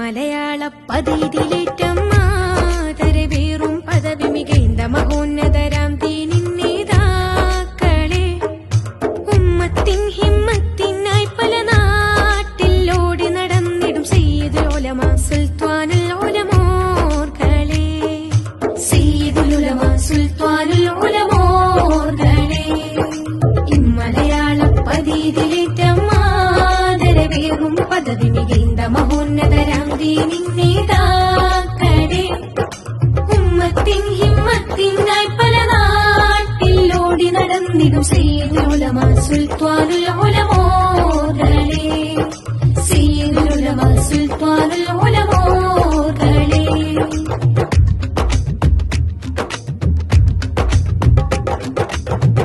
മലയാള പതിയിലേറ്റം ആദരവേറും പദവി മികൈന്ത മഹോന്നതരാം ദീനിൻ നേതാക്കളെ, ഉമ്മത്തിൻ ഹിമ്മത്തിനായി പല നാട്ടിൽ ഓടി നടന്നിടും സയ്യിദുൽ ഉലമ സുൽത്താനുൽ ഉലമോർകളെ, സയ്യിദുൽ ഉലമ സുൽത്താനുൽ ഉലമോർകളെ, ഇമ്മലയാള പതിയിലേറ്റം ആദരവേറും പദവി മികൈന്ത മഹോന്നതരാം ദീനിൻ നേതാക്കളെ, ഉമ്മത്തിൻ ഹിമ്മത്തിനായി പല നാട്ടിൽ ഓടി നടന്നിടും സയ്യിദുൽ ഉലമ സുൽത്താനുൽ ഉലമോർകളെ, സയ്യിദുൽ ഉലമ സുൽത്താനുൽ ഉലമോർകളെ.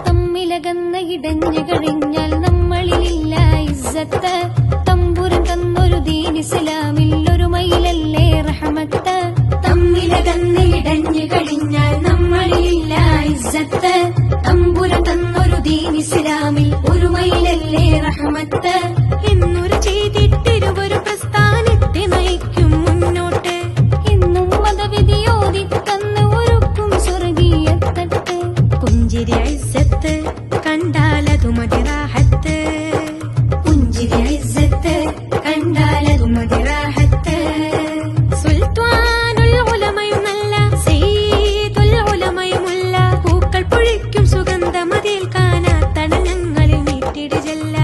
തമ്മിലകന്ന ഇടഞ്ഞു കഴിഞ്ഞാൽ നമ്മളിലില്ല ഇസ്സത്ത്, തമ്പുരൻ തന്നൊരു ദീൻ ഇസ്ലാമിൽ ഒരു മയിലല്ലേ റഹ്മത്ത്. തമ്മിലകന്ന് ഇടഞ്ഞു കഴിഞ്ഞാൽ നമ്മളിലില്ല ഇസ്സത്ത്, തമ്പുരൻ തന്നൊരു ദീൻ ഇസ്ലാമിൽ ഒരു മയിലല്ലേ റഹ്മത്ത്. എന്നൊരു ചെയ്തിട്ടിരുവൊരു പ്രസ്ഥാനത്തെ നയിക്കും മുന്നോട്ട്, എന്നും മതവിധിയോതി തന്ന് ഒരുക്കും സ്വർഗീയത്തട്ട്. പുഞ്ചിരി ഇസ്സത്ത് കണ്ടാലതു മതിറാഹത്ത്, പുഞ്ചിരി ഇസ്സത്ത് കണ്ടാലതു മതിറാഹത്ത്. സുൽത്താനുൽ ഉലമയുമല്ല സയ്യിദുൽ ഉലമയുമല്ല, പൂക്കൾ പൊഴിക്കും സുഗന്ധമതേൽക്കാനാത്തണങ്ങളിൽ നീട്ടിടുജല്ല.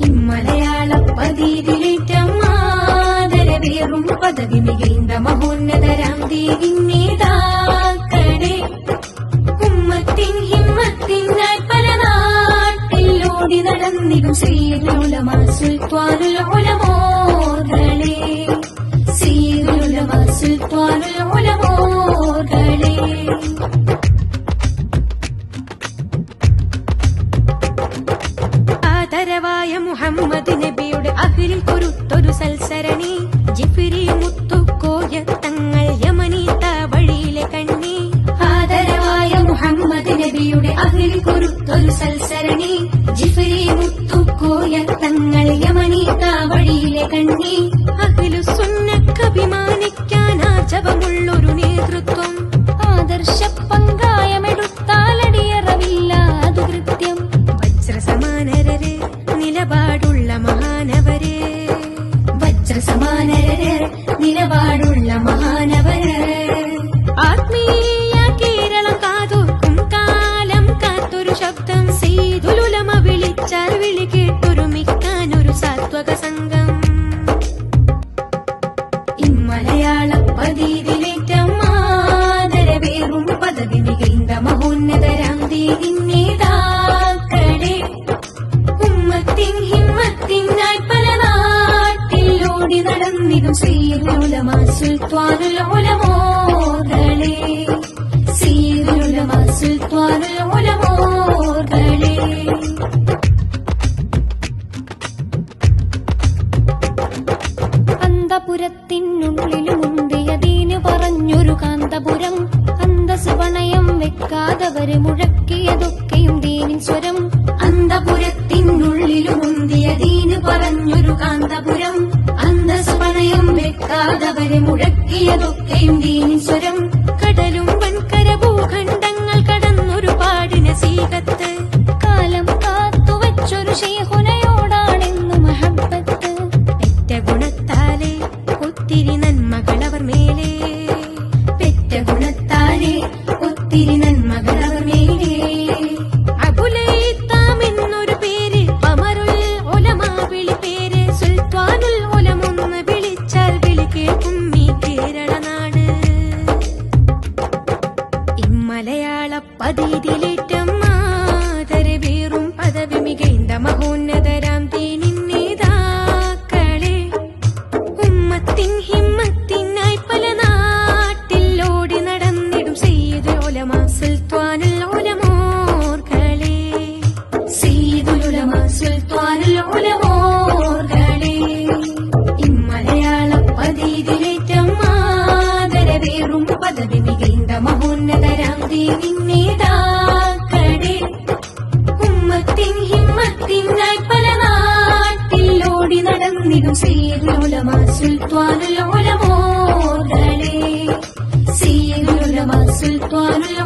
ഇമ്മലയാള പതിയിലേറ്റം ആദരവേറും പദവി മികൈന്ത മഹോന്നതരാം ദീനിൻ നേതാക്കളെ, ഉമ്മത്തിൻ ഹിമ്മത്തിനായി പല നാട്ടിൽ ഓടി നടന്നിടും സയ്യിദുൽ ഉലമ സുൽത്താനുൽ ഉലമോർകളെ, സയ്യിദുൽ ഉലമ സുൽത്താനുൽ ഉലമോർകളെ. ആദരവായ മുഹമ്മദ് നബിയുടെ അഖിലിൽ കൊരുത്തൊരു സൽസരണി, ജിഫ്രി മുത്തുക്കോയ തങ്ങൾ യമനീത്ത വഴിയിലെ കണ്ണി. ആദരവായ മുഹമ്മദ് നബിയുടെ അഖിലിൽ കൊരുത്തൊരു സൽസരണി, ജിഫ്രി മുത്തുക്കോയ തങ്ങൾ യമനീത്ത വഴിയിലെ കണ്ണി. അഖിലുസുന്നക്ക് അഭിമാനിക്കാൻ ആജവമുള്ളൊരു നേതൃത്വം, ആദർശ പങ്കായമെടുത്താലടിയറവില്ല അതു കൃത്യം. വജ്രസമാനരര് നിലപാടുള്ള മഹാനവര്, വജ്രസമാനരര് നിലപാടുള്ള മഹാനവര്. ആത്മീയ കേരളം കാതോർക്കും കാലം കാത്തൊരു ശബ്ദം, സയ്യിദുൽ ഉലമ വിളിച്ചാൽ വിളി കേട്ടൊരുമിക്കാനൊരു സാത്വക സംഘം. ഇമ്മലയാള പതിയിലേറ്റം ആദരവേറും പദവി മികൈന്ത മഹോന്നതരാം ദീനിൻ നേതാക്കളെ, ഉമ്മത്തിൻ ഹിമ്മത്തിനായി പല നാട്ടിൽ ഓടി നടന്നിടും സയ്യിദുൽ ഉലമ സുൽത്താനുൽ ഉലമോർകളെ, സയ്യിദുൽ ഉലമ സുൽത്താനുൽ ഉലമോർകളെ. അന്തപുരത്തിനുള്ളിലും മുന്തിയ ദീന് പറഞ്ഞൊരു കാന്തപുരം, അന്തസ് പണയം വെക്കാതവര് മുഴക്കിയതൊക്കെയും ദീനിൻ സ്വരം. അന്തപുരത്തിനുള്ളിലും മുന്തിയ ദീന് പറഞ്ഞൊരു കാന്തപുരം, അന്തസ് പണയം വെക്കാതവര് മുഴക്കിയതൊക്കെയും ദീനിൻ സ്വരം. കടലും വൻകര ഭൂഖണ്ഡങ്ങൾ കടന്നൊരുപാട് നസീഹത്ത്, കാലം കാത്തുവച്ചൊരു ശൈഖുനയോടാണെന്നു മഹബത്ത്. പെറ്റ ഗുണത്താലെ ഒത്തിരി നന്മകളവർ മേലെ, പെറ്റ ഗുണത്താലെ ഒത്തിരി നന്മകളവർ മേലെ. അബുലൈത്താമെന്നൊരു പേര്, ഖമറുൽ ഉലമ വിളി പേര്, സുൽത്താനുൽ ഉലമൊന്ന് വിളിച്ചാൽ വിളി കേൾക്കും ഈ കേരള നാട്. വന്നിടും സയ്യിദുൽ ഉലമ സുൽത്താനുൽ ഉലമോകളെ സയ്യിദുൽ ഉലമ സുൽത്താനുൽ